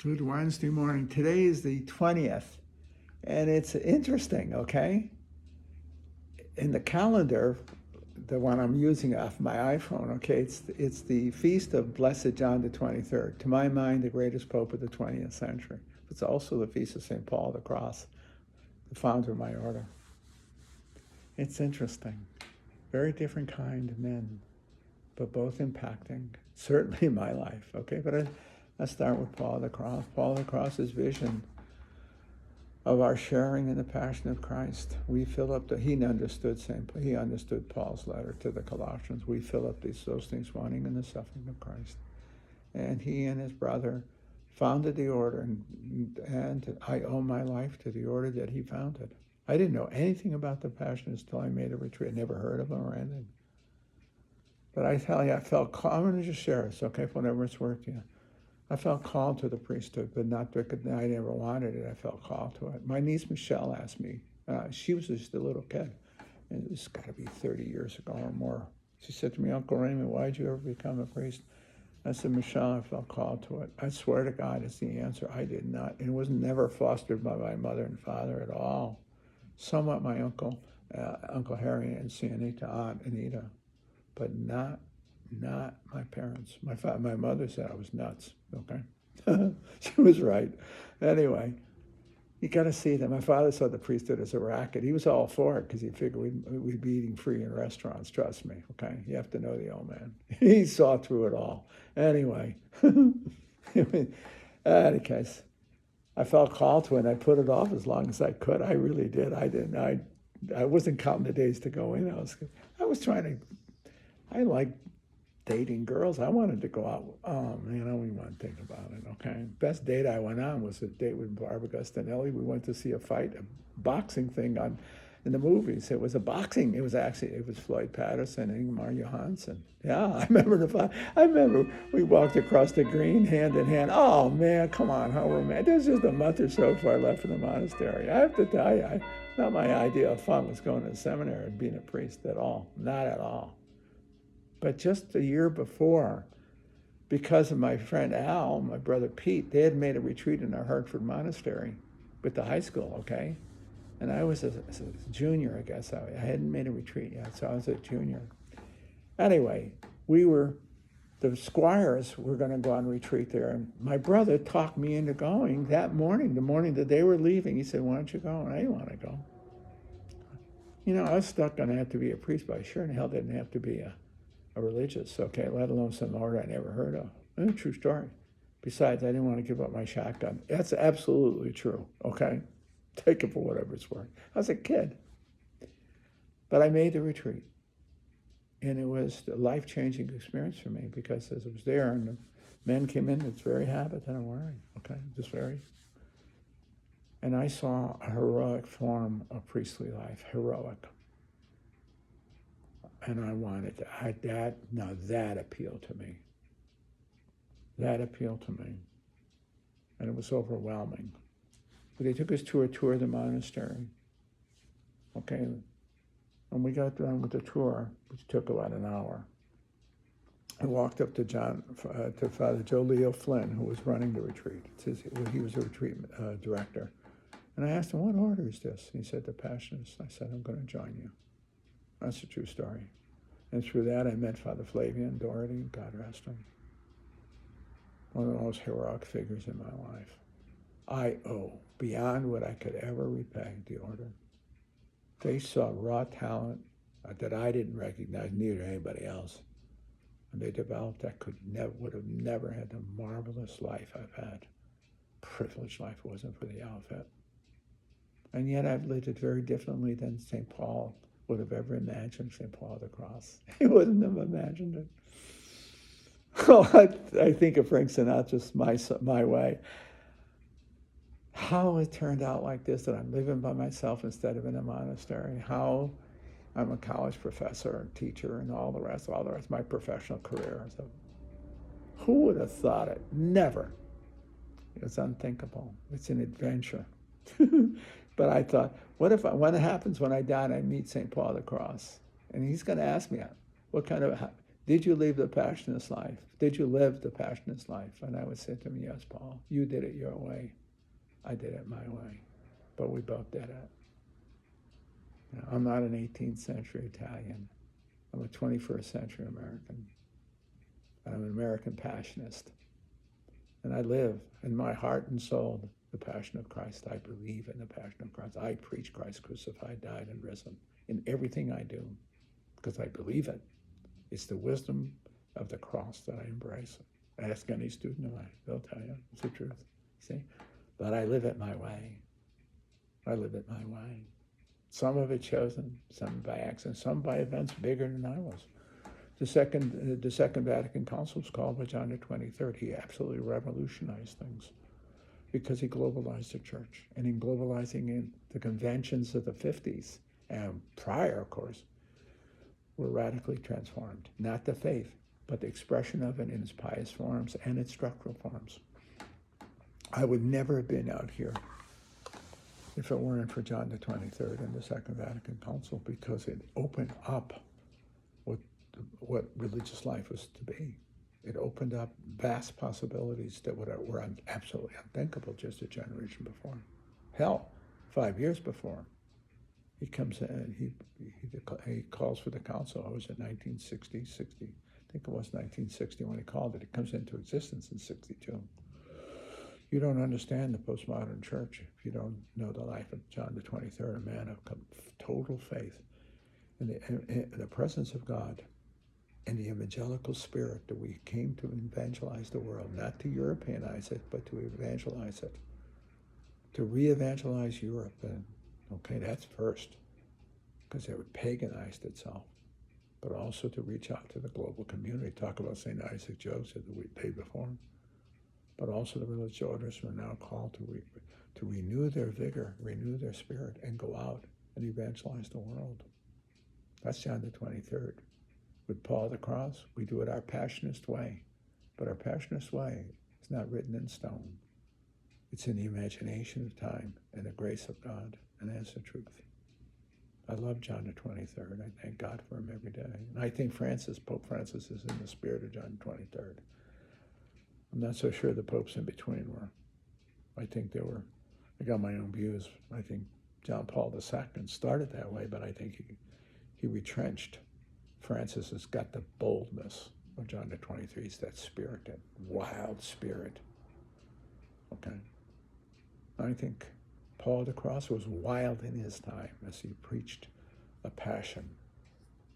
Good Wednesday morning. Today is the 20th, and it's interesting, okay? In the calendar, the one I'm using off my iPhone, okay, it's the feast of Blessed John the 23rd. To my mind, the greatest pope of the 20th century. It's also the feast of St. Paul of the Cross, the founder of my order. It's interesting. Very different kind of men, but both impacting, certainly my life, okay? But I start with Paul of the Cross. Paul of the Cross's vision of our sharing in the passion of Christ. We fill up he understood Paul's letter to the Colossians. We fill up those things wanting in the suffering of Christ. And he and his brother founded the order, and I owe my life to the order that he founded. I didn't know anything about the Passionists until I made a retreat. I never heard of them or anything. But I tell you, I felt called. I'm going to just share this, okay, for whatever it's worth to you. I felt called to the priesthood, but not because I never wanted it. I felt called to it. My niece Michelle asked me. She was just a little kid, and it's got to be 30 years ago or more. She said to me, "Uncle Raymond, why did you ever become a priest?" I said, "Michelle, I felt called to it. I swear to God, it's the answer. I did not. It was never fostered by my mother and father at all. Somewhat my uncle, Uncle Harry and Aunt Anita, but not my parents. My mother said I was nuts, okay? She was right. Anyway, you got to see that. My father saw the priesthood as a racket. He was all for it because he figured we'd be eating free in restaurants, trust me, okay? You have to know the old man. He saw through it all. Anyway, in any case, I felt called to it, and I put it off as long as I could. I really did. I wasn't counting the days to go in. I was trying to, I like dating girls. I wanted to go out. Oh man, I don't even want to think about it. Okay, best date I went on was a date with Barbara Gustinelli. We went to see a boxing thing in the movies. It was it was Floyd Patterson and Ingmar Johansson. Yeah, I remember the fight. I remember we walked across the green hand in hand. Oh man, come on, how romantic! It was just a month or so before I left for the monastery. I have to tell you, not my idea of fun was going to the seminary and being a priest at all. Not at all. But just a year before, because of my friend Al, my brother Pete, they had made a retreat in our Hartford monastery with the high school, okay? And I was a junior, I guess. I hadn't made a retreat yet, so I was a junior. Anyway, the squires were going to go on retreat there, and my brother talked me into going that morning, the morning that they were leaving. He said, "Why don't you go?" And I didn't want to go. You know, I was stuck on have to be a priest, but I sure in hell didn't have to be a religious, okay, let alone some order I never heard of. It's a true story. Besides, I didn't want to give up my shotgun. That's absolutely true, okay? Take it for whatever it's worth. I was a kid. But I made the retreat. And it was a life-changing experience for me because as I was there and the men came in, it's very habit that I'm wearing, okay? Just very. And I saw a heroic form of priestly life, heroic. And I wanted that appealed to me. That appealed to me. And it was overwhelming. But they took us to a tour of the monastery. Okay. When we got done with the tour, which took about an hour, I walked up to Father Joe Leo Flynn, who was running the retreat. He was a retreat director. And I asked him, "What order is this?" He said, "The Passionists." I said, "I'm going to join you." That's a true story. And through that, I met Father Flavian Doherty, God rest him. One of the most heroic figures in my life. I owe, beyond what I could ever repay, the order. They saw raw talent that I didn't recognize, neither did anybody else. And they developed would have never had the marvelous life I've had. Privileged life it wasn't for the outfit. And yet I've lived it very differently than St. Paul would have ever imagined, St. Paul of the Cross. He wouldn't have imagined it. Oh, I think of Frank Sinatra's my way. How it turned out like this, that I'm living by myself instead of in a monastery. How I'm a college professor and teacher and all the rest of my professional career. So who would have thought it? Never. It's unthinkable. It's an adventure. But I thought, what it happens when I die and I meet St. Paul of the Cross? And he's going to ask me, what kind of did you live the passionless life? Did you live the passionless life? And I would say to him, yes, Paul, you did it your way. I did it my way. But we both did it. You know, I'm not an 18th century Italian. I'm a 21st century American. I'm an American passionist. And I live in my heart and soul the passion of Christ. I believe in the passion of Christ. I preach Christ crucified, died, and risen in everything I do because I believe it. It's the wisdom of the cross that I embrace. Ask any student of mine, they'll tell you it's the truth. See? But I live it my way. I live it my way. Some of it chosen, some by accident, some by events bigger than I was. The Second Vatican Council was called by John the 23rd. He absolutely revolutionized things because he globalized the church. And in globalizing in the conventions of the 50s and prior, of course, were radically transformed. Not the faith, but the expression of it in its pious forms and its structural forms. I would never have been out here if it weren't for John the 23rd and the Second Vatican Council, because it opened up what religious life was to be. It opened up vast possibilities that were absolutely unthinkable just a generation before. Hell, 5 years before. He comes in, he calls for the council. I was in 1960, I think it was 1960 when he called it. It comes into existence in 62. You don't understand the postmodern church if you don't know the life of John the 23rd, a man of total faith in the presence of God and the evangelical spirit that we came to evangelize the world, not to Europeanize it, but to evangelize it, to re-evangelize Europe. And okay, that's first, because it paganized itself, but also to reach out to the global community. Talk about St. Isaac Joseph that we paid before, but also the religious orders who are now called to renew their vigor, renew their spirit, and go out and evangelize the world. That's John the 23rd. With Paul the Cross, we do it our passionist way, but our passionist way is not written in stone. It's in the imagination of time and the grace of God, and that's the truth. I love John the 23rd. I thank God for him every day. And I think Pope Francis is in the spirit of John the 23rd. I'm not so sure the popes in between were. I think I got my own views. I think John Paul II started that way, but I think he retrenched. Francis has got the boldness of John the 23rd. He's that spirit, that wild spirit. Okay? I think Paul the Cross was wild in his time as he preached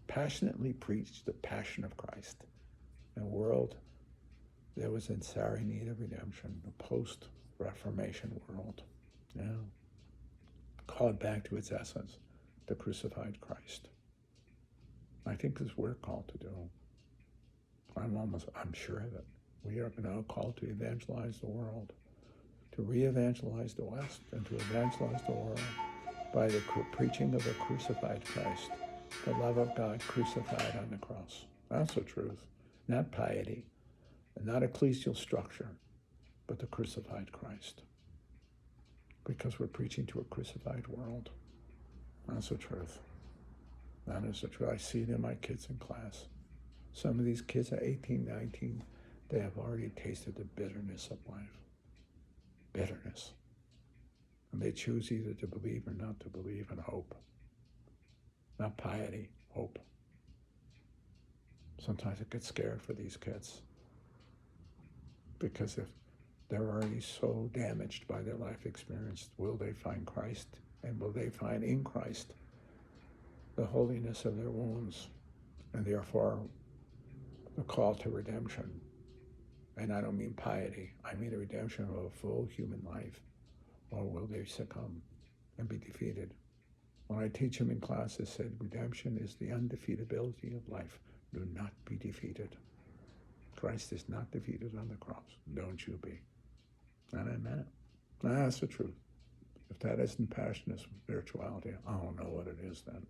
passionately preached the passion of Christ in a world that was in sorry need of redemption, a post-Reformation world. Yeah. Called back to its essence, the crucified Christ. I think this we're called to do. I'm sure of it. We are now called to evangelize the world, to re-evangelize the West, and to evangelize the world by the preaching of the crucified Christ, the love of God crucified on the cross. That's the truth. Not piety, and not ecclesial structure, but the crucified Christ. Because we're preaching to a crucified world. That's the truth. That is the truth. I see it in my kids in class. Some of these kids are 18, 19. They have already tasted the bitterness of life. Bitterness. And they choose either to believe or not to believe, and hope. Not piety, hope. Sometimes I get scared for these kids. Because if they're already so damaged by their life experience, will they find Christ? And will they find in Christ the holiness of their wounds, and therefore the call to redemption? And I don't mean piety, I mean the redemption of a full human life. Or will they succumb and be defeated? When I teach them in class, I said, redemption is the undefeatability of life. Do not be defeated. Christ is not defeated on the cross. Don't you be. And I meant it. That's the truth. If that isn't passionate spirituality, I don't know what it is then.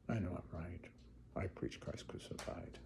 I know I'm right. I preach Christ crucified.